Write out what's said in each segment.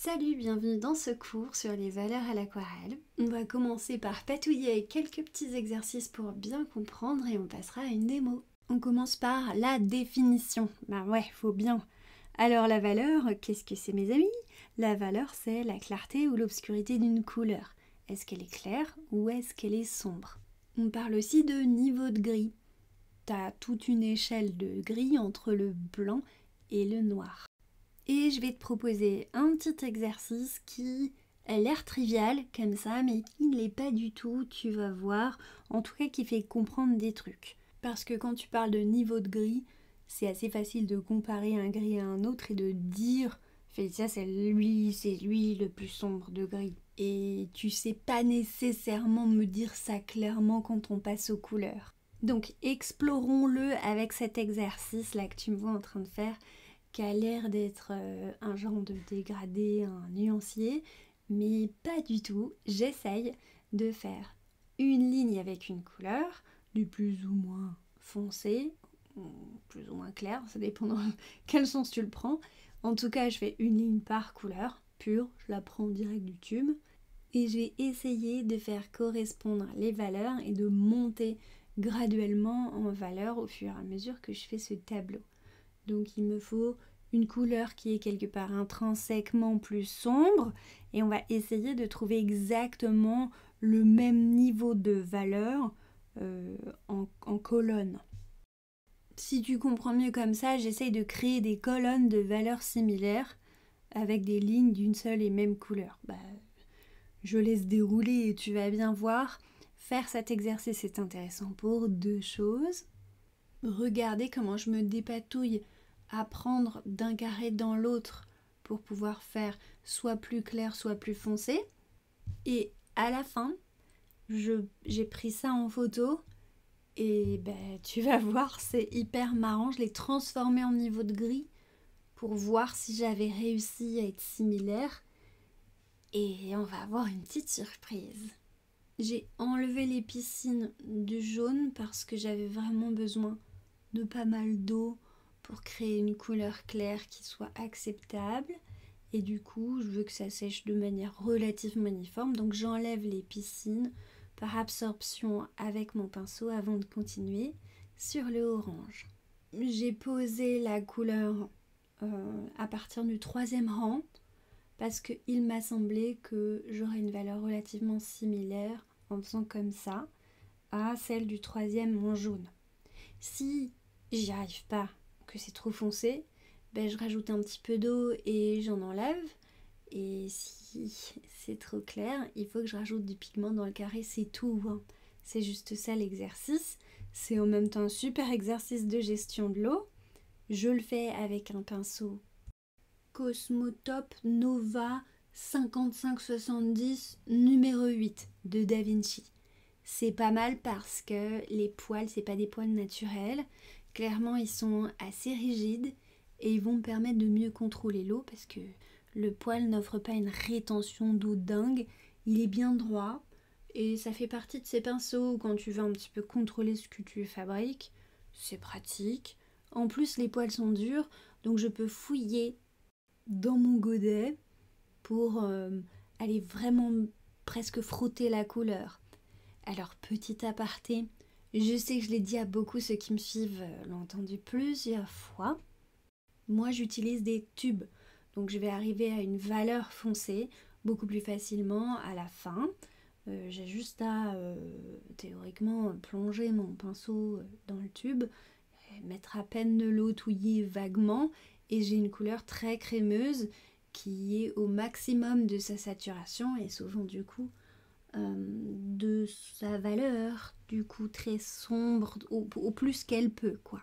Salut, bienvenue dans ce cours sur les valeurs à l'aquarelle. On va commencer par patouiller avec quelques petits exercices pour bien comprendre et on passera à une démo. On commence par la définition. Ben ouais, faut bien. Alors la valeur, qu'est-ce que c'est mes amis? La valeur, c'est la clarté ou l'obscurité d'une couleur. Est-ce qu'elle est claire ou est-ce qu'elle est sombre? On parle aussi de niveau de gris. T'as toute une échelle de gris entre le blanc et le noir. Et je vais te proposer un petit exercice qui a l'air trivial comme ça, mais qui ne l'est pas du tout, tu vas voir, en tout cas qui fait comprendre des trucs. Parce que quand tu parles de niveau de gris, c'est assez facile de comparer un gris à un autre et de dire Félicia c'est lui le plus sombre de gris. Et tu sais pas nécessairement me dire ça clairement quand on passe aux couleurs. Donc explorons-le avec cet exercice là que tu me vois en train de faire, qui a l'air d'être un genre de dégradé, un nuancier, mais pas du tout. J'essaye de faire une ligne avec une couleur, du plus ou moins foncé, ou plus ou moins clair, ça dépend dans quel sens tu le prends. En tout cas, je fais une ligne par couleur, pure, je la prends direct du tube, et je vais essayer de faire correspondre les valeurs et de monter graduellement en valeur au fur et à mesure que je fais ce tableau. Donc il me faut une couleur qui est quelque part intrinsèquement plus sombre et on va essayer de trouver exactement le même niveau de valeur en colonne. Si tu comprends mieux comme ça, j'essaye de créer des colonnes de valeurs similaires avec des lignes d'une seule et même couleur. Je laisse dérouler et tu vas bien voir. Faire cet exercice est intéressant pour deux choses. Regardez comment je me dépatouille à prendre d'un carré dans l'autre pour pouvoir faire soit plus clair, soit plus foncé. Et à la fin, j'ai pris ça en photo et tu vas voir, c'est hyper marrant. Je l'ai transformé en niveau de gris pour voir si j'avais réussi à être similaire. Et on va avoir une petite surprise. J'ai enlevé les piscines du jaune parce que j'avais vraiment besoin de pas mal d'eau pour créer une couleur claire qui soit acceptable. Et du coup, je veux que ça sèche de manière relativement uniforme. Donc j'enlève les piscines par absorption avec mon pinceau avant de continuer sur le orange. J'ai posé la couleur à partir du 3e rang parce qu'il m'a semblé que j'aurais une valeur relativement similaire en faisant comme ça à celle du 3e en jaune. Si j'y arrive pas, que c'est trop foncé, je rajoute un petit peu d'eau et j'en enlève. Et si c'est trop clair, il faut que je rajoute du pigment dans le carré, c'est tout. Hein. C'est juste ça l'exercice. C'est en même temps un super exercice de gestion de l'eau. Je le fais avec un pinceau Cosmotop Nova 5570 numéro 8 de Da Vinci. C'est pas mal parce que les poils, c'est pas des poils naturels. Clairement, ils sont assez rigides et ils vont me permettre de mieux contrôler l'eau parce que le poil n'offre pas une rétention d'eau dingue. Il est bien droit et ça fait partie de ces pinceaux où quand tu veux un petit peu contrôler ce que tu fabriques, c'est pratique. En plus, les poils sont durs, donc je peux fouiller dans mon godet pour aller vraiment presque frotter la couleur. Alors, petit aparté, je sais que je l'ai dit à beaucoup, ceux qui me suivent l'ont entendu plusieurs fois. Moi, j'utilise des tubes, donc je vais arriver à une valeur foncée beaucoup plus facilement à la fin. J'ai juste à, théoriquement, plonger mon pinceau dans le tube, mettre à peine de l'eau touillée vaguement, et j'ai une couleur très crémeuse qui est au maximum de sa saturation et souvent du coup de sa valeur, du coup très sombre, au plus qu'elle peut, quoi.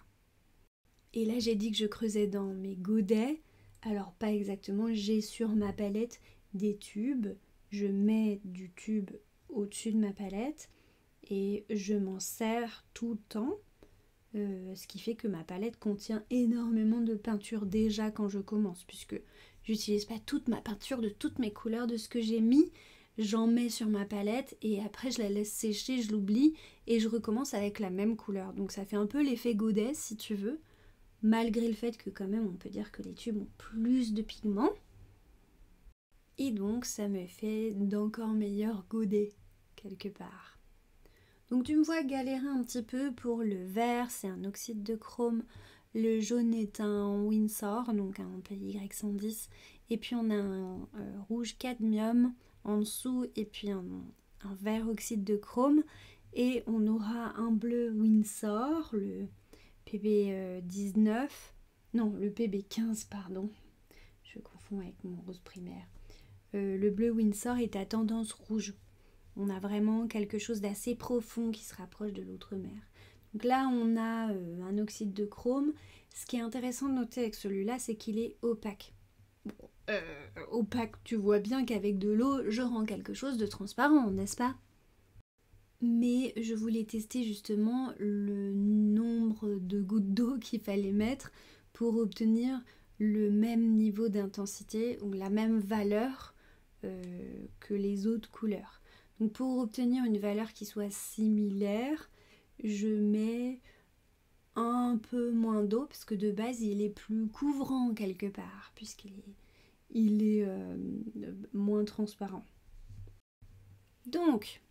Et là, j'ai dit que je creusais dans mes godets. Alors, pas exactement, j'ai sur ma palette des tubes. Je mets du tube au-dessus de ma palette et je m'en sers tout le temps. Ce qui fait que ma palette contient énormément de peinture déjà quand je commence, puisque j'utilise pas toute ma peinture de toutes mes couleurs de ce que j'ai mis. J'en mets sur ma palette et après je la laisse sécher, je l'oublie et je recommence avec la même couleur. Donc ça fait un peu l'effet godet si tu veux, malgré le fait que quand même on peut dire que les tubes ont plus de pigments. Et donc ça me fait d'encore meilleurs godets quelque part. Donc tu me vois galérer un petit peu pour le vert, c'est un oxyde de chrome. Le jaune est un Winsor, donc un PY110. Et puis on a un rouge cadmium en dessous et puis un vert oxyde de chrome. Et on aura un bleu Winsor, le PB19. Non, le PB15, pardon. Je confonds avec mon rose primaire. Le bleu Winsor est à tendance rouge. On a vraiment quelque chose d'assez profond qui se rapproche de l'outre-mer. Donc là, on a un oxyde de chrome. Ce qui est intéressant de noter avec celui-là, c'est qu'il est opaque. Bon, opaque, tu vois bien qu'avec de l'eau, je rends quelque chose de transparent, n'est-ce pas? Mais je voulais tester justement le nombre de gouttes d'eau qu'il fallait mettre pour obtenir le même niveau d'intensité ou la même valeur que les autres couleurs. Donc pour obtenir une valeur qui soit similaire, je mets un peu moins d'eau parce que de base il est plus couvrant quelque part puisqu'il est moins transparent. Donc,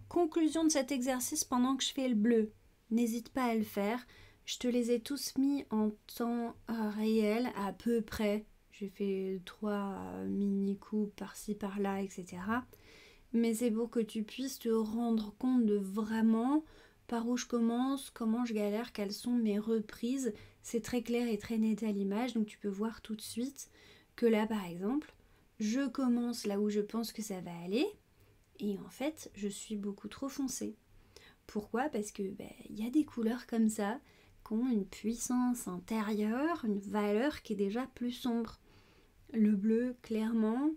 conclusion de cet exercice pendant que je fais le bleu. N'hésite pas à le faire. Je te les ai tous mis en temps réel à peu près. J'ai fait 3 mini-coupes par-ci par-là, etc. Mais c'est pour que tu puisses te rendre compte de vraiment par où je commence, comment je galère, quelles sont mes reprises. C'est très clair et très net à l'image, donc tu peux voir tout de suite que là par exemple, je commence là où je pense que ça va aller et en fait je suis beaucoup trop foncée. Pourquoi? Parce que y a des couleurs comme ça qui ont une puissance intérieure, une valeur qui est déjà plus sombre. Le bleu, clairement,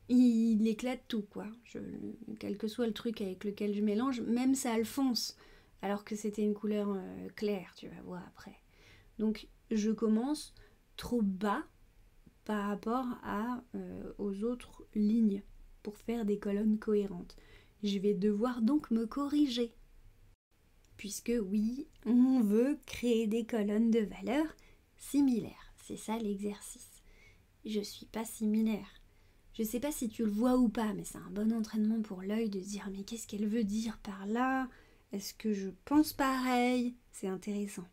il éclate tout, quoi. Quel que soit le truc avec lequel je mélange, même ça le fonce, alors que c'était une couleur claire, tu vas voir après. Donc je commence trop bas par rapport aux autres lignes pour faire des colonnes cohérentes. Je vais devoir donc me corriger. Puisque oui, on veut créer des colonnes de valeurs similaires. C'est ça l'exercice. Je suis pas similaire. Je sais pas si tu le vois ou pas, mais c'est un bon entraînement pour l'œil de se dire mais qu'est-ce qu'elle veut dire par là? Est-ce que je pense pareil? C'est intéressant.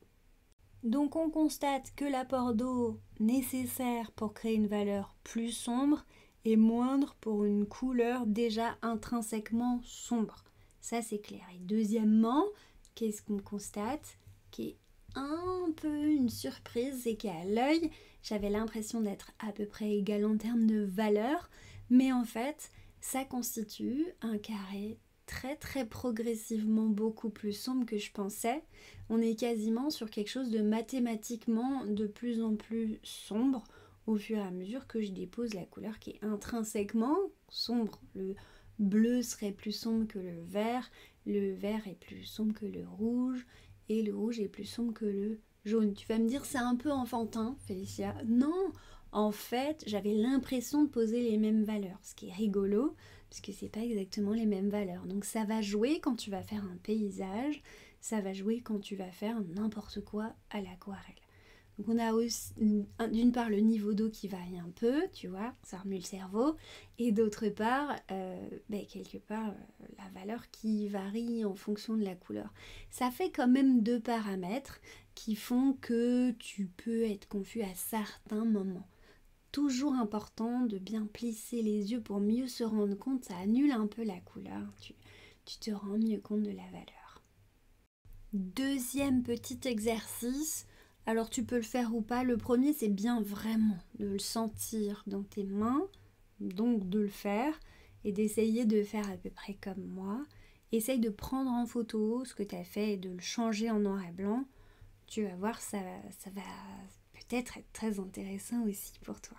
Donc on constate que l'apport d'eau nécessaire pour créer une valeur plus sombre est moindre pour une couleur déjà intrinsèquement sombre. Ça c'est clair. Et deuxièmement, qu'est-ce qu'on constate? Qui est un peu une surprise, c'est qu'à l'œil, j'avais l'impression d'être à peu près égal en termes de valeur, mais en fait, ça constitue un carré très progressivement beaucoup plus sombre que je pensais. On est quasiment sur quelque chose de mathématiquement de plus en plus sombre au fur et à mesure que je dépose la couleur qui est intrinsèquement sombre. Le bleu serait plus sombre que le vert est plus sombre que le rouge, et le rouge est plus sombre que le jaune. Tu vas me dire c'est un peu enfantin, Félicia. Non, en fait, j'avais l'impression de poser les mêmes valeurs, ce qui est rigolo, parce que c'est pas exactement les mêmes valeurs. Donc ça va jouer quand tu vas faire un paysage, ça va jouer quand tu vas faire n'importe quoi à l'aquarelle. Donc on a aussi d'une part le niveau d'eau qui varie un peu, tu vois, ça remue le cerveau, et d'autre part, quelque part, la valeur qui varie en fonction de la couleur. Ça fait quand même 2 paramètres qui font que tu peux être confus à certains moments. Toujours important de bien plisser les yeux pour mieux se rendre compte, ça annule un peu la couleur, tu te rends mieux compte de la valeur. Deuxième petit exercice, alors tu peux le faire ou pas, le premier c'est bien vraiment de le sentir dans tes mains, donc de le faire et d'essayer de faire à peu près comme moi. Essaye de prendre en photo ce que tu as fait et de le changer en noir et blanc. Tu vas voir, ça va peut-être être très intéressant aussi pour toi.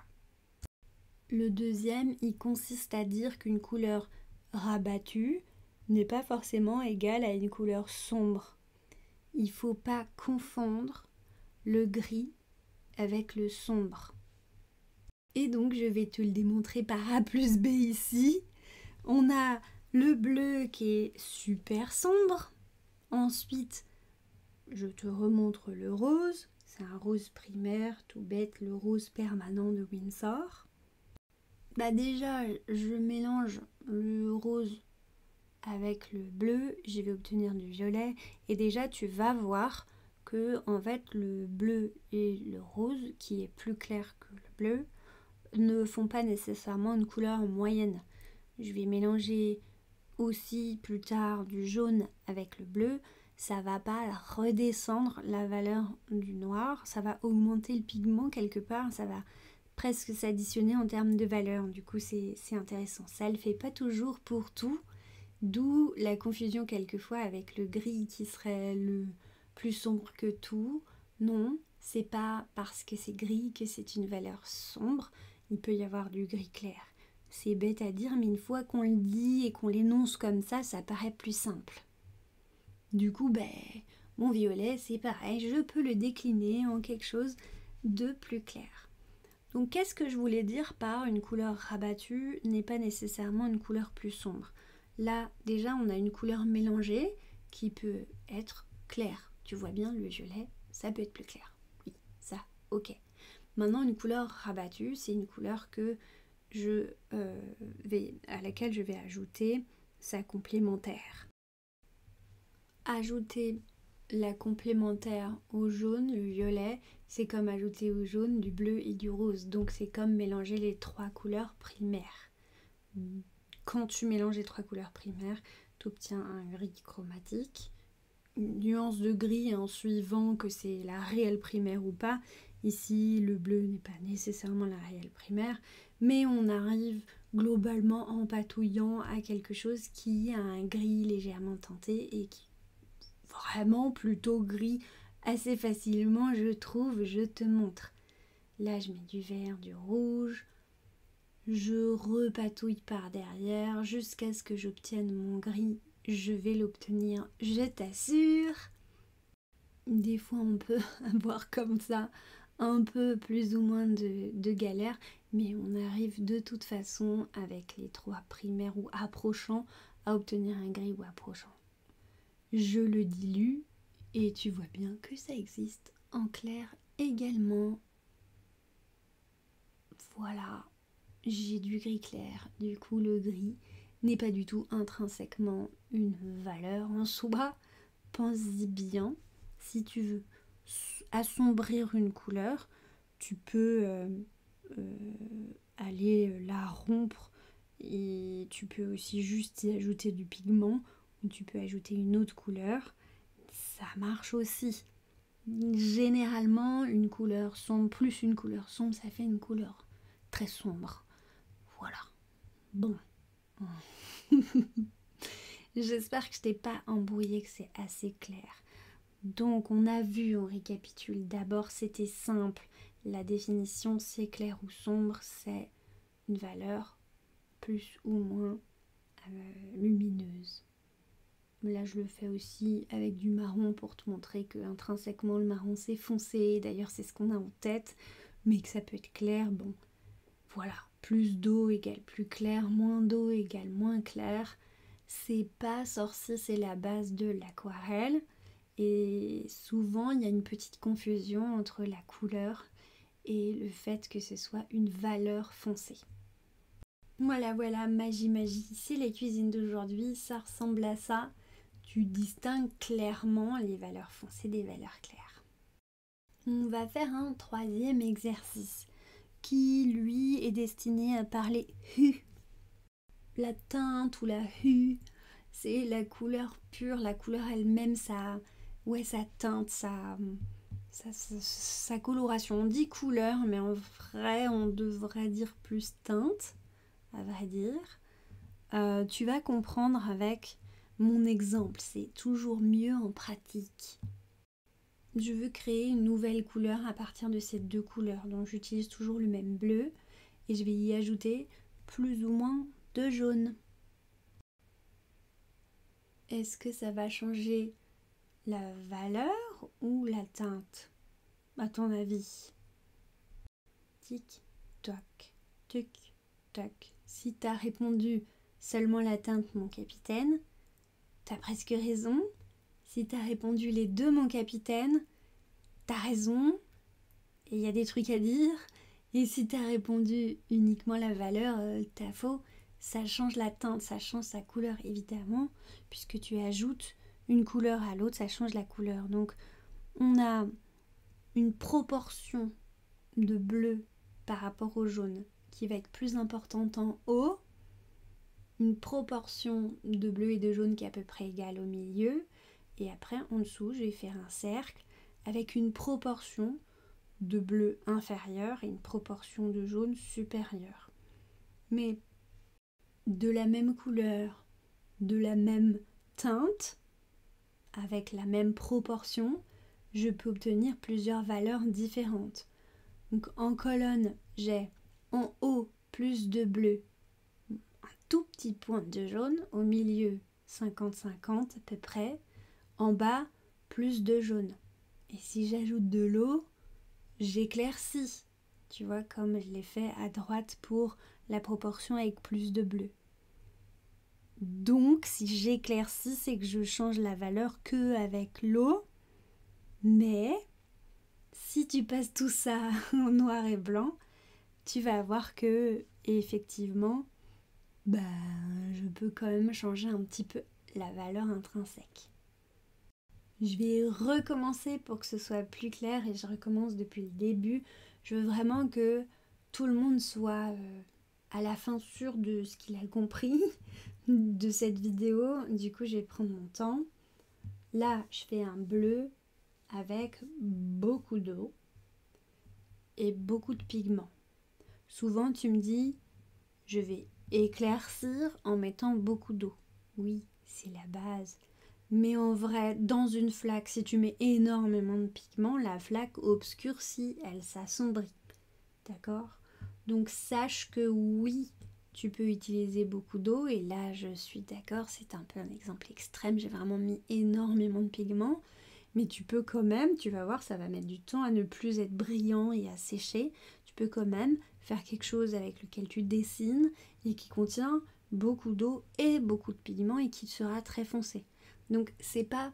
Le deuxième, il consiste à dire qu'une couleur rabattue n'est pas forcément égale à une couleur sombre. Il ne faut pas confondre le gris avec le sombre. Et donc je vais te le démontrer par A plus B ici. On a le bleu qui est super sombre. Ensuite, je te remontre le rose. C'est un rose primaire, tout bête, le rose permanent de Winsor. Bah déjà, je mélange le rose avec le bleu, je vais obtenir du violet. Et déjà, tu vas voir que en fait, le bleu et le rose, qui est plus clair que le bleu, ne font pas nécessairement une couleur moyenne. Je vais mélanger aussi plus tard du jaune avec le bleu. Ça va pas redescendre la valeur du noir, ça va augmenter le pigment quelque part, ça va presque s'additionner en termes de valeur. Du coup, c'est intéressant. Ça le fait pas toujours pour tout, d'où la confusion quelquefois avec le gris qui serait le plus sombre que tout. Non, c'est pas parce que c'est gris que c'est une valeur sombre. Il peut y avoir du gris clair. C'est bête à dire, mais une fois qu'on le dit et qu'on l'énonce comme ça paraît plus simple. Du coup, mon violet, c'est pareil, je peux le décliner en quelque chose de plus clair. Donc, qu'est-ce que je voulais dire par une couleur rabattue n'est pas nécessairement une couleur plus sombre. Là, déjà, on a une couleur mélangée qui peut être claire. Tu vois bien, le violet, ça peut être plus clair. Oui, ça, ok. Maintenant, une couleur rabattue, c'est une couleur à laquelle je vais ajouter sa complémentaire. Ajouter la complémentaire au jaune, le violet, c'est comme ajouter au jaune du bleu et du rose. Donc c'est comme mélanger les trois couleurs primaires. Quand tu mélanges les trois couleurs primaires, tu obtiens un gris chromatique, une nuance de gris en suivant que c'est la réelle primaire ou pas. Ici, le bleu n'est pas nécessairement la réelle primaire, mais on arrive globalement en patouillant à quelque chose qui a un gris légèrement teinté et qui est vraiment plutôt gris assez facilement, je trouve. Je te montre. Là, je mets du vert, du rouge. Je repatouille par derrière jusqu'à ce que j'obtienne mon gris. Je vais l'obtenir, je t'assure. Des fois, on peut avoir comme ça un peu plus ou moins de galère, mais on arrive de toute façon avec les trois primaires ou approchants à obtenir un gris ou approchant. Je le dilue et tu vois bien que ça existe en clair également. Voilà, j'ai du gris clair, du coup le gris n'est pas du tout intrinsèquement une valeur en soi. Pense-y bien, si tu veux assombrir une couleur, tu peux aller la rompre et tu peux aussi juste y ajouter du pigment ou tu peux ajouter une autre couleur. Ça marche aussi. Généralement, une couleur sombre plus une couleur sombre, ça fait une couleur très sombre. Voilà. Bon. J'espère que je t'ai pas embrouillé, que c'est assez clair. Donc on a vu, on récapitule. D'abord c'était simple. La définition c'est clair ou sombre, c'est une valeur plus ou moins lumineuse. Là je le fais aussi avec du marron pour te montrer que intrinsèquement le marron c'est foncé. D'ailleurs c'est ce qu'on a en tête, mais que ça peut être clair. Bon, voilà. Plus d'eau égale plus clair, moins d'eau égale moins clair. C'est pas sorcier, c'est la base de l'aquarelle. Et souvent, il y a une petite confusion entre la couleur et le fait que ce soit une valeur foncée. Voilà, magie. C'est les cuisines d'aujourd'hui, ça ressemble à ça. Tu distingues clairement les valeurs foncées des valeurs claires. On va faire un troisième exercice qui, lui, est destiné à parler hue. La teinte ou la hue, c'est la couleur pure, la couleur elle-même, sa teinte, sa coloration. On dit couleur, mais en vrai, on devrait dire plus teinte, à vrai dire. Tu vas comprendre avec mon exemple, c'est toujours mieux en pratique. Je veux créer une nouvelle couleur à partir de ces deux couleurs, donc j'utilise toujours le même bleu et je vais y ajouter plus ou moins de jaune. Est-ce que ça va changer la valeur ou la teinte, à ton avis? Tic, toc, tic, toc. Si t'as répondu seulement la teinte, mon capitaine, t'as presque raison. Si t'as répondu les deux, mon capitaine, t'as raison. Et il y a des trucs à dire. Et si tu as répondu uniquement la valeur, t'as faux. Ça change la teinte, ça change sa couleur évidemment, puisque tu ajoutes une couleur à l'autre, ça change la couleur. Donc on a une proportion de bleu par rapport au jaune qui va être plus importante en haut, une proportion de bleu et de jaune qui est à peu près égale au milieu, et après en dessous je vais faire un cercle avec une proportion de bleu inférieure et une proportion de jaune supérieure. Mais de la même couleur, de la même teinte, avec la même proportion, je peux obtenir plusieurs valeurs différentes. Donc en colonne, j'ai en haut plus de bleu, un tout petit point de jaune, au milieu 50-50 à peu près, en bas plus de jaune. Et si j'ajoute de l'eau, j'éclaircis, tu vois, comme je l'ai fait à droite pour la proportion avec plus de bleu. Donc si j'éclaircis, c'est que je change la valeur que avec l'eau, mais si tu passes tout ça en noir et blanc, tu vas voir que effectivement, je peux quand même changer un petit peu la valeur intrinsèque. Je vais recommencer pour que ce soit plus clair et je recommence depuis le début. Je veux vraiment que tout le monde soit à la fin sûr de ce qu'il a compris de cette vidéo. Du coup, je vais prendre mon temps. Là, je fais un bleu avec beaucoup d'eau et beaucoup de pigments. Souvent, tu me dis, je vais éclaircir en mettant beaucoup d'eau. Oui, c'est la base. Mais en vrai, dans une flaque, si tu mets énormément de pigments, la flaque obscurcit, elle s'assombrit. D'accord ? Donc sache que oui, tu peux utiliser beaucoup d'eau. Et là, je suis d'accord, c'est un peu un exemple extrême. J'ai vraiment mis énormément de pigments. Mais tu peux quand même, tu vas voir, ça va mettre du temps à ne plus être brillant et à sécher. Tu peux quand même faire quelque chose avec lequel tu dessines et qui contient beaucoup d'eau et beaucoup de pigments et qui sera très foncé. Donc c'est pas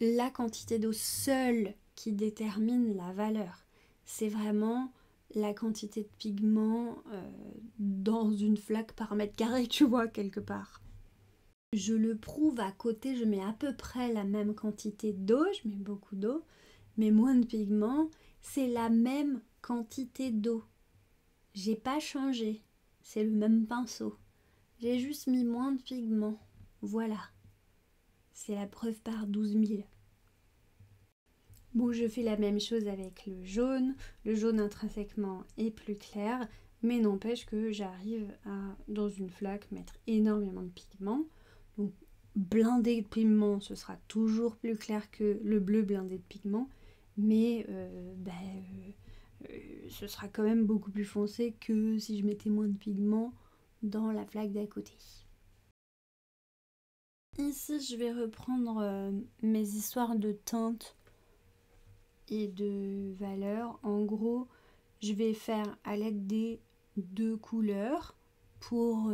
la quantité d'eau seule qui détermine la valeur. C'est vraiment la quantité de pigments dans une flaque par mètre carré, tu vois, quelque part. Je le prouve à côté, je mets à peu près la même quantité d'eau, je mets beaucoup d'eau, mais moins de pigments, c'est la même quantité d'eau. J'ai pas changé, c'est le même pinceau. J'ai juste mis moins de pigments. Voilà. C'est la preuve par 12 000. Bon, je fais la même chose avec le jaune. Le jaune intrinsèquement est plus clair, mais n'empêche que j'arrive à, dans une flaque, mettre énormément de pigments. Donc, blindé de pigments, ce sera toujours plus clair que le bleu blindé de pigments, mais ce sera quand même beaucoup plus foncé que si je mettais moins de pigments dans la flaque d'à côté. Ici, je vais reprendre mes histoires de teintes et de valeurs. En gros, je vais faire à l'aide des deux couleurs pour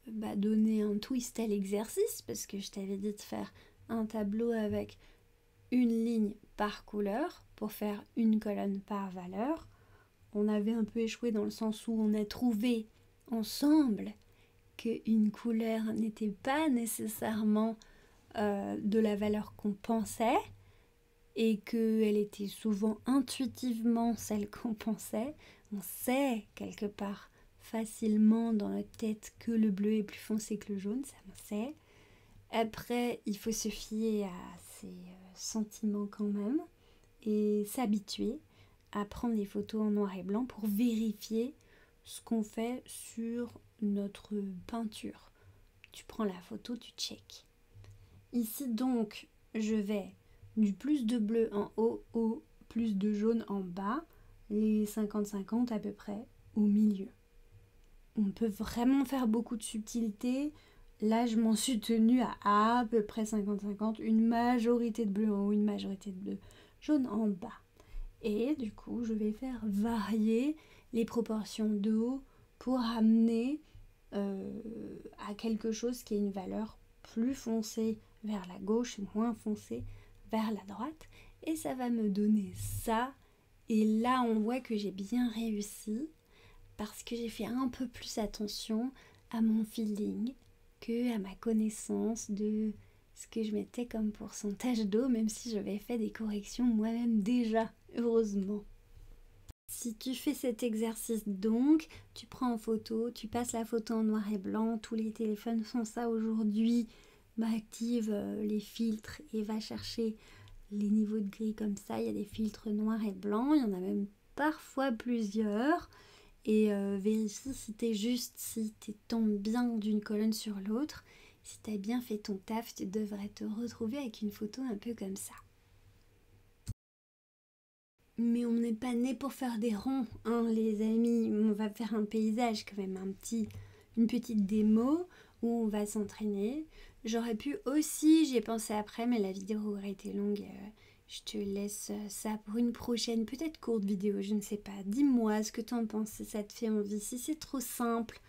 donner un twist à l'exercice, parce que je t'avais dit de faire un tableau avec une ligne par couleur pour faire une colonne par valeur. On avait un peu échoué dans le sens où on a trouvé ensemble qu'une couleur n'était pas nécessairement de la valeur qu'on pensait et qu'elle était souvent intuitivement celle qu'on pensait. On sait quelque part facilement dans notre tête que le bleu est plus foncé que le jaune, ça on sait. Après, il faut se fier à ses sentiments quand même et s'habituer à prendre des photos en noir et blanc pour vérifier ce qu'on fait sur notre peinture. Tu prends la photo, tu check. Ici donc, je vais du plus de bleu en haut au plus de jaune en bas, les 50-50 à peu près au milieu. On peut vraiment faire beaucoup de subtilité. Là, je m'en suis tenue à peu près 50-50, une majorité de bleu en haut, une majorité de bleu jaune en bas. Et du coup, je vais faire varier les proportions d'eau pour amener à quelque chose qui ait une valeur plus foncée vers la gauche et moins foncée vers la droite. Et ça va me donner ça Et là, on voit que j'ai bien réussi parce que j'ai fait un peu plus attention à mon feeling que à ma connaissance de ce que je mettais comme pourcentage d'eau, même si j'avais fait des corrections moi-même déjà, heureusement. Si tu fais cet exercice donc, tu prends en photo, tu passes la photo en noir et blanc, tous les téléphones font ça aujourd'hui, active les filtres et va chercher les niveaux de gris comme ça, il y a des filtres noirs et blancs, il y en a même parfois plusieurs, et vérifie si t'es juste, si tu tombes bien d'une colonne sur l'autre, si t'as bien fait ton taf, tu devrais te retrouver avec une photo un peu comme ça. Mais on n'est pas né pour faire des ronds, hein, les amis. On va faire un paysage quand même, une petite démo où on va s'entraîner. J'aurais pu aussi, j'y ai pensé après, mais la vidéo aurait été longue. Je te laisse ça pour une prochaine, peut-être courte vidéo, je ne sais pas. Dis-moi ce que tu en penses, si ça te fait envie, si c'est trop simple.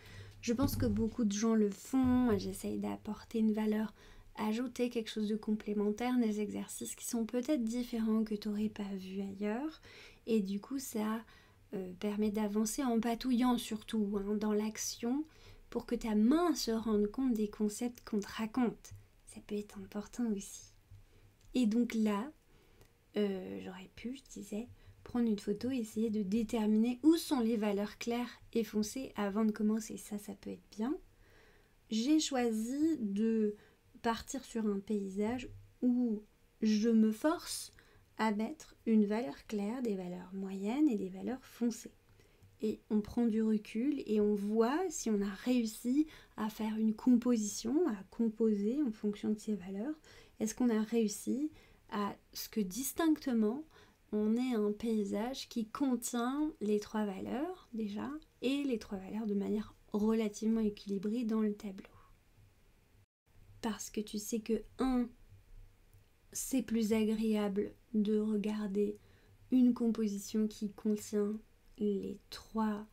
Je pense que beaucoup de gens le font. J'essaye d'apporter une valeur ajouter quelque chose de complémentaire, des exercices qui sont peut-être différents que tu n'aurais pas vu ailleurs. Et du coup, ça permet d'avancer en patouillant surtout dans l'action pour que ta main se rende compte des concepts qu'on te raconte. Ça peut être important aussi. Et donc là, j'aurais pu, je disais, prendre une photo et essayer de déterminer où sont les valeurs claires et foncées avant de commencer. Ça peut être bien. J'ai choisi de partir sur un paysage où je me force à mettre une valeur claire, des valeurs moyennes et des valeurs foncées. Et on prend du recul et on voit si on a réussi à faire une composition, à composer en fonction de ces valeurs. Est-ce qu'on a réussi à ce que distinctement on ait un paysage qui contient les trois valeurs déjà et les trois valeurs de manière relativement équilibrée dans le tableau. Parce que tu sais que c'est plus agréable de regarder une composition qui contient les trois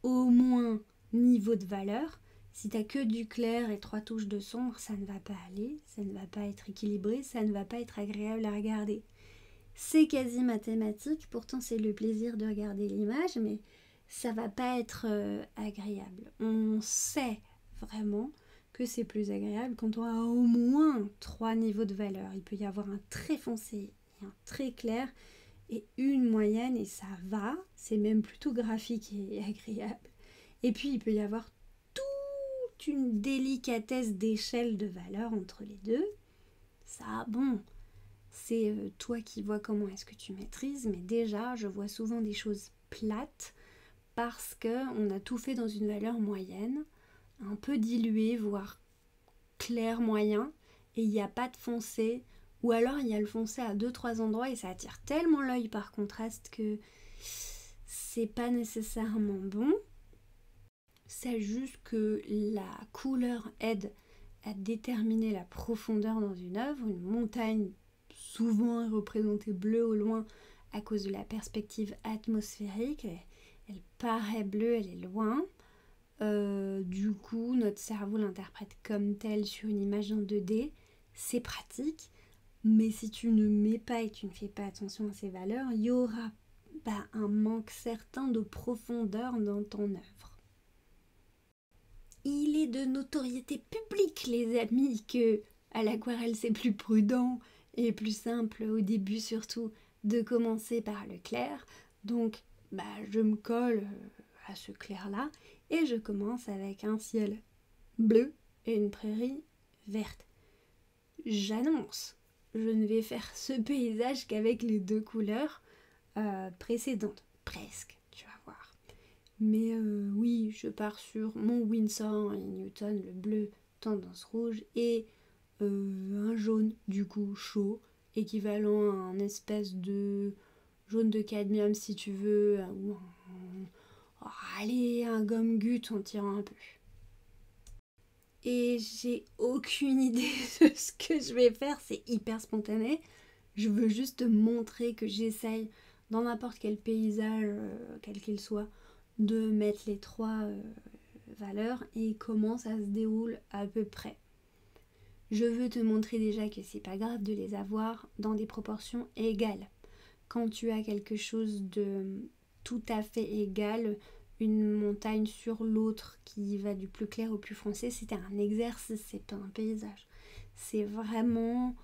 au moins niveaux de valeur. Si tu n'as que du clair et 3 touches de sombre, ça ne va pas aller, ça ne va pas être équilibré, ça ne va pas être agréable à regarder. C'est quasi mathématique, pourtant c'est le plaisir de regarder l'image, mais ça va pas être agréable. On sait vraiment que c'est plus agréable quand on a au moins 3 niveaux de valeur. Il peut y avoir un très foncé et un très clair et une moyenne et ça va, c'est même plutôt graphique et agréable. Et puis il peut y avoir toute une délicatesse d'échelle de valeur entre les deux. Ça, bon, c'est toi qui vois comment est-ce que tu maîtrises, mais déjà je vois souvent des choses plates parce qu'on a tout fait dans une valeur moyenne, un peu diluée, voire clair moyen, et il n'y a pas de foncé, ou alors il y a le foncé à 2-3 endroits et ça attire tellement l'œil par contraste que c'est pas nécessairement bon. C'est juste que la couleur aide à déterminer la profondeur dans une œuvre. Une montagne souvent est représentée bleue au loin à cause de la perspective atmosphérique. Elle paraît bleue, elle est loin. Du coup, notre cerveau l'interprète comme telle sur une image en 2D. C'est pratique, mais si tu ne mets pas et tu ne fais pas attention à ces valeurs, il y aura un manque certain de profondeur dans ton œuvre. Il est de notoriété publique, les amis, que à l'aquarelle c'est plus prudent et plus simple au début surtout de commencer par le clair. Donc je me colle à ce clair-là et je commence avec un ciel bleu et une prairie verte. J'annonce, je ne vais faire ce paysage qu'avec les 2 couleurs précédentes, presque, tu vas voir. Mais oui, je pars sur mon Winsor et Newton, le bleu tendance rouge, et un jaune du coup chaud, équivalent à un espèce de jaune de cadmium si tu veux, ou un gomme-gut en tirant un peu. Et j'ai aucune idée de ce que je vais faire, c'est hyper spontané. Je veux juste te montrer que j'essaye dans n'importe quel paysage, quel qu'il soit, de mettre les 3 valeurs et comment ça se déroule à peu près. Je veux te montrer déjà que c'est pas grave de les avoir dans des proportions égales. quand tu as quelque chose de tout à fait égal, une montagne sur l'autre qui va du plus clair au plus foncé, c'est un exercice, c'est pas un paysage. C'est vraiment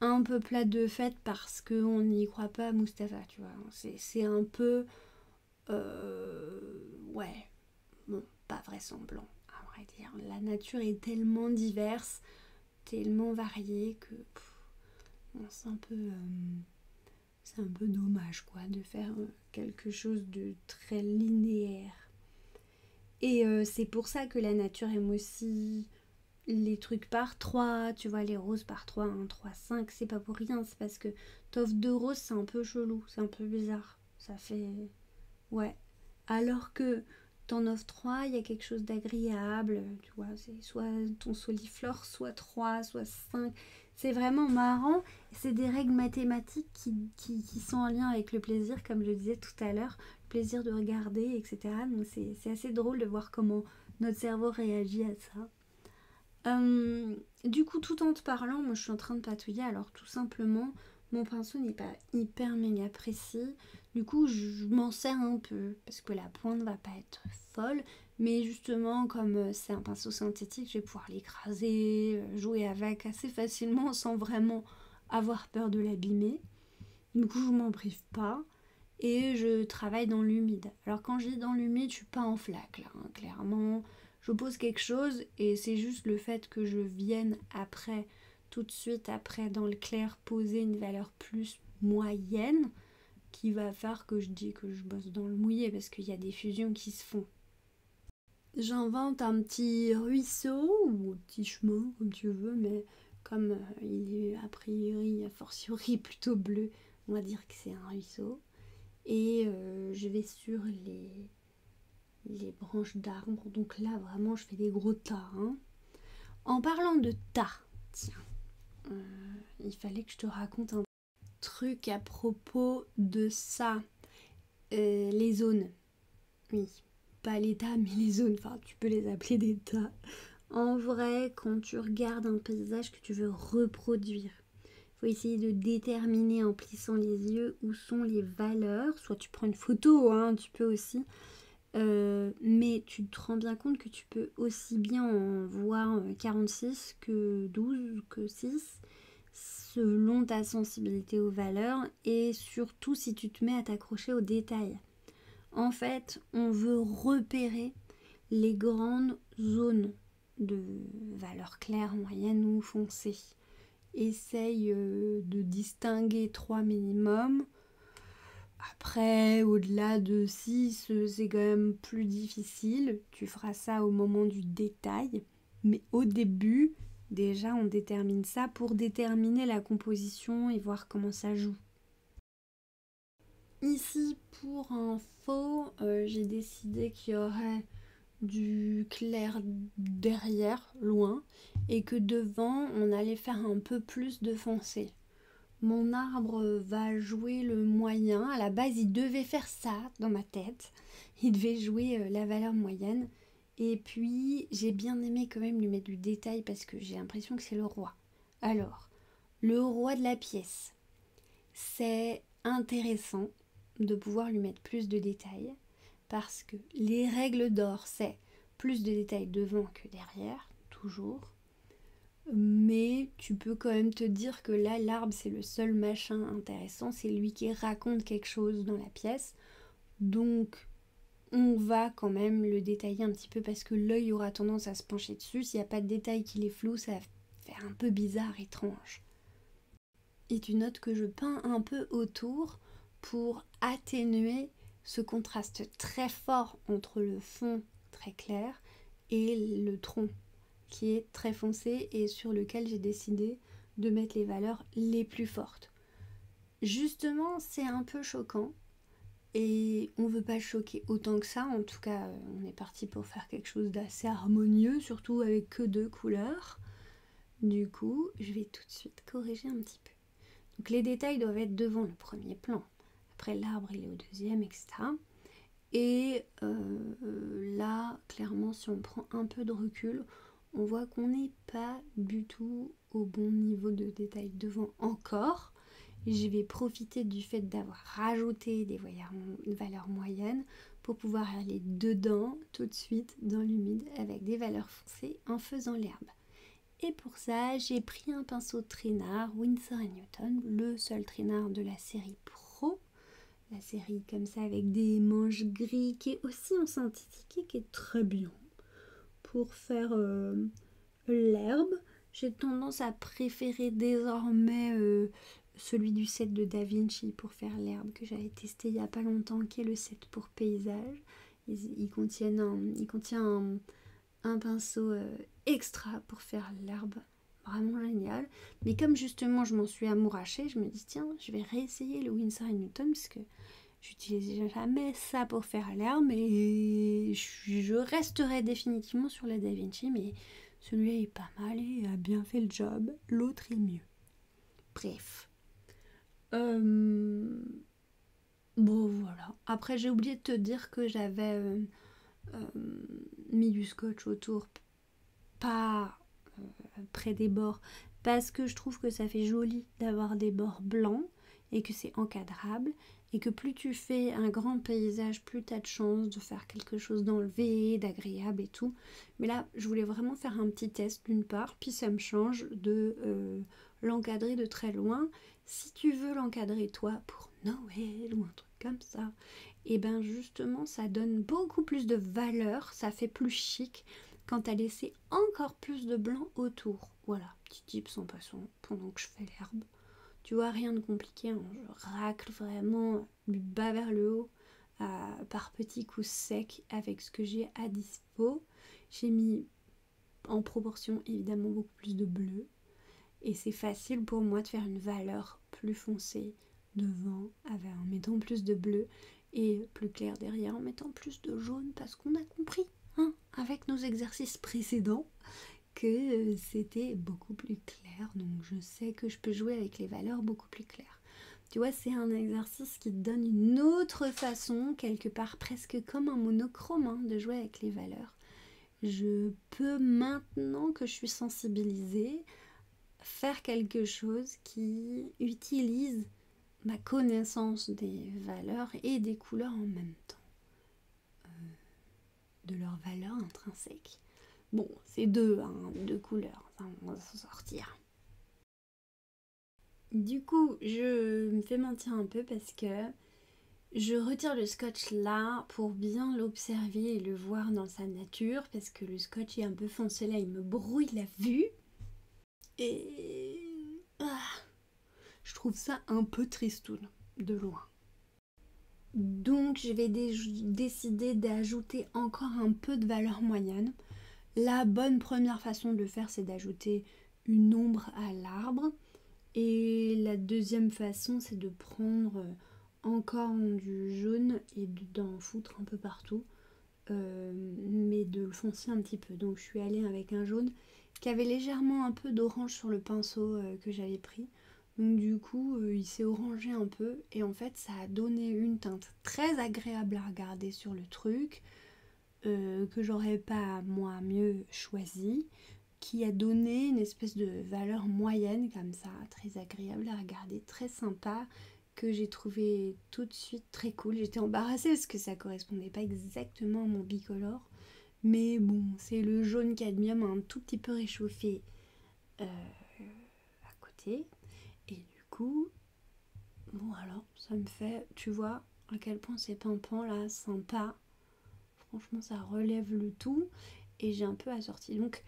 un peu plat de fête parce qu'on n'y croit pas à Mustapha, tu vois. C'est un peu... ouais, bon, pas vraisemblable, à vrai dire. La nature est tellement diverse, tellement variée que bon, c'est un peu dommage, quoi, de faire quelque chose de très linéaire. Et c'est pour ça que la nature aime aussi les trucs par 3, tu vois, les roses par 3, 1, 3, 5, c'est pas pour rien, c'est parce que t'offres 2 roses, c'est un peu chelou, c'est un peu bizarre. Ça fait... ouais. Alors que t'en offres 3, il y a quelque chose d'agréable, tu vois, c'est soit ton soliflore, soit 3, soit 5. C'est vraiment marrant, c'est des règles mathématiques qui sont en lien avec le plaisir, comme je le disais tout à l'heure, le plaisir de regarder, etc. Donc c'est assez drôle de voir comment notre cerveau réagit à ça. Du coup, tout en te parlant, moi je suis en train de patouiller. Alors tout simplement, mon pinceau n'est pas hyper méga précis. Du coup, je m'en sers un peu parce que la pointe va pas être folle. Mais justement, comme c'est un pinceau synthétique, je vais pouvoir l'écraser, jouer avec assez facilement sans vraiment avoir peur de l'abîmer. Du coup, je m'en prive pas. Et je travaille dans l'humide. Alors quand je dis dans l'humide, je suis pas en flaque là, hein, clairement. Je pose quelque chose et c'est juste le fait que je vienne après, tout de suite après dans le clair, poser une valeur plus moyenne qui va faire que je dis que je bosse dans le mouillé parce qu'il y a des fusions qui se font. J'invente un petit ruisseau ou petit chemin comme tu veux, mais comme il est a priori, a fortiori plutôt bleu, on va dire que c'est un ruisseau. Et je vais sur les branches d'arbres. Donc là, vraiment, je fais des gros tas. Hein. En parlant de tas, tiens, il fallait que je te raconte un truc à propos de ça. Les zones. Oui, pas les tas, mais les zones. Enfin, tu peux les appeler des tas. En vrai, quand tu regardes un paysage que tu veux reproduire, il faut essayer de déterminer en plissant les yeux où sont les valeurs. Soit tu prends une photo, hein, tu peux aussi. Mais tu te rends bien compte que tu peux aussi bien en voir 46 que 12 que 6 selon ta sensibilité aux valeurs et surtout si tu te mets à t'accrocher aux détails. En fait, on veut repérer les grandes zones de valeurs claires, moyennes ou foncées. Essaye de distinguer 3 minimum. Après, au-delà de 6, c'est quand même plus difficile. Tu feras ça au moment du détail. Mais au début, déjà, on détermine ça pour déterminer la composition et voir comment ça joue. Ici, pour info, j'ai décidé qu'il y aurait du clair derrière, loin, et que devant, on allait faire un peu plus de foncé. Mon arbre va jouer le moyen. À la base, il devait faire ça dans ma tête. Il devait jouer la valeur moyenne. Et puis, j'ai bien aimé quand même lui mettre du détail parce que j'ai l'impression que c'est le roi. Alors, le roi de la pièce. C'est intéressant de pouvoir lui mettre plus de détails parce que les règles d'or, c'est plus de détails devant que derrière, toujours. Mais tu peux quand même te dire que là, l'arbre, c'est le seul machin intéressant, c'est lui qui raconte quelque chose dans la pièce. Donc, on va quand même le détailler un petit peu parce que l'œil aura tendance à se pencher dessus. S'il n'y a pas de détail qui est flou, ça va faire un peu bizarre, étrange. Et tu notes que je peins un peu autour pour atténuer ce contraste très fort entre le fond très clair et le tronc qui est très foncé et sur lequel j'ai décidé de mettre les valeurs les plus fortes. Justement, c'est un peu choquant et on veut pas choquer autant que ça. En tout cas, on est parti pour faire quelque chose d'assez harmonieux, surtout avec que 2 couleurs. Du coup, je vais tout de suite corriger un petit peu. Donc les détails doivent être devant le premier plan. Après, l'arbre, il est au deuxième, etc. Et là, clairement, si on prend un peu de recul, on voit qu'on n'est pas du tout au bon niveau de détail devant encore. je vais profiter du fait d'avoir rajouté des valeurs moyennes pour pouvoir aller dedans tout de suite dans l'humide avec des valeurs foncées en faisant l'herbe. Et pour ça, j'ai pris un pinceau de trinard Winsor & Newton, le seul trinard de la série Pro. La série comme ça avec des manches gris qui est aussi en synthétique et qui est très bien. Pour faire l'herbe, j'ai tendance à préférer désormais celui du set de Da Vinci pour faire l'herbe que j'avais testé il n'y a pas longtemps, qui est le set pour paysage. Il contient un pinceau extra pour faire l'herbe, vraiment génial. Mais comme justement je m'en suis amourachée, je me dis tiens, je vais réessayer le Winsor & Newton parce que j'utilisais jamais ça pour faire l'herbe et je resterai définitivement sur la Da Vinci, mais celui-là est pas mal et a bien fait le job, l'autre est mieux. Bref. Bon voilà. Après j'ai oublié de te dire que j'avais mis du scotch autour, pas près des bords, parce que je trouve que ça fait joli d'avoir des bords blancs et que c'est encadrable et que plus tu fais un grand paysage, plus tu as de chance de faire quelque chose d'enlevé, d'agréable et tout. Mais là, je voulais vraiment faire un petit test d'une part, puis ça me change de l'encadrer de très loin. Si tu veux l'encadrer toi pour Noël ou un truc comme ça, et bien justement ça donne beaucoup plus de valeur, ça fait plus chic quand tu as laissé encore plus de blanc autour. Voilà, petit tips en passant pendant que je fais l'herbe. Tu vois, rien de compliqué, hein. Je racle vraiment du bas vers le haut par petits coups secs avec ce que j'ai à dispo. J'ai mis en proportion évidemment beaucoup plus de bleu et c'est facile pour moi de faire une valeur plus foncée devant en mettant plus de bleu et plus clair derrière en mettant plus de jaune parce qu'on a compris avec nos exercices précédents que c'était beaucoup plus clair, donc je sais que je peux jouer avec les valeurs beaucoup plus claires. Tu vois, c'est un exercice qui te donne une autre façon, quelque part presque comme un monochrome, de jouer avec les valeurs. Je peux, maintenant que je suis sensibilisée, faire quelque chose qui utilise ma connaissance des valeurs et des couleurs en même temps, de leurs valeurs intrinsèques. Bon, c'est deux couleurs, on va s'en sortir. Du coup, je me fais mentir un peu parce que je retire le scotch là pour bien l'observer et le voir dans sa nature parce que le scotch est un peu foncé là, il me brouille la vue. Et je trouve ça un peu tristoun de loin. Donc je vais décider d'ajouter encore un peu de valeur moyenne. La bonne première façon de le faire, c'est d'ajouter une ombre à l'arbre. Et la deuxième façon, c'est de prendre encore du jaune et d'en foutre un peu partout. Mais de le foncer un petit peu. Donc je suis allée avec un jaune qui avait légèrement un peu d'orange sur le pinceau que j'avais pris. Donc du coup, il s'est orangé un peu. Et en fait, ça a donné une teinte très agréable à regarder sur le truc. Que j'aurais pas moi mieux choisi, qui a donné une espèce de valeur moyenne comme ça, très agréable à regarder, très sympa, que j'ai trouvé tout de suite très cool. J'étais embarrassée parce que ça correspondait pas exactement à mon bicolore, mais bon, c'est le jaune cadmium un tout petit peu réchauffé à côté, et du coup, bon alors, ça me fait, tu vois à quel point c'est pimpant là, sympa. Franchement, ça relève le tout et j'ai un peu assorti. Donc,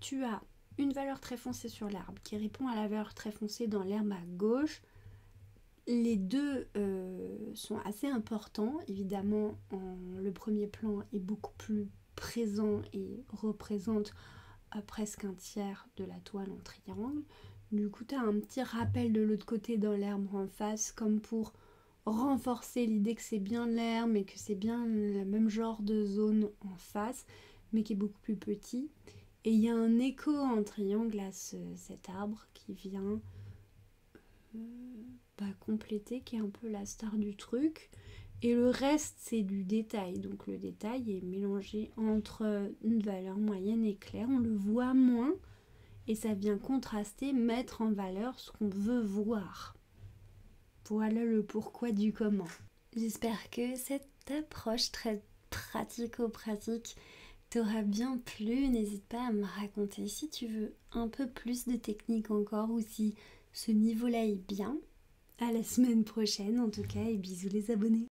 tu as une valeur très foncée sur l'arbre qui répond à la valeur très foncée dans l'herbe à gauche. Les deux sont assez importants. Évidemment, le premier plan est beaucoup plus présent et représente presque un tiers de la toile en triangle. Du coup, tu as un petit rappel de l'autre côté dans l'herbe en face, comme pour renforcer l'idée que c'est bien l'herbe et que c'est bien le même genre de zone en face, mais qui est beaucoup plus petit. Et il y a un écho en triangle à cet arbre qui vient compléter, qui est un peu la star du truc. Et le reste, c'est du détail. Donc le détail est mélangé entre une valeur moyenne et claire. On le voit moins et ça vient contraster, mettre en valeur ce qu'on veut voir. Voilà le pourquoi du comment. J'espère que cette approche très pratico-pratique t'aura bien plu. N'hésite pas à me raconter si tu veux un peu plus de technique encore ou si ce niveau-là est bien. À la semaine prochaine en tout cas et bisous les abonnés.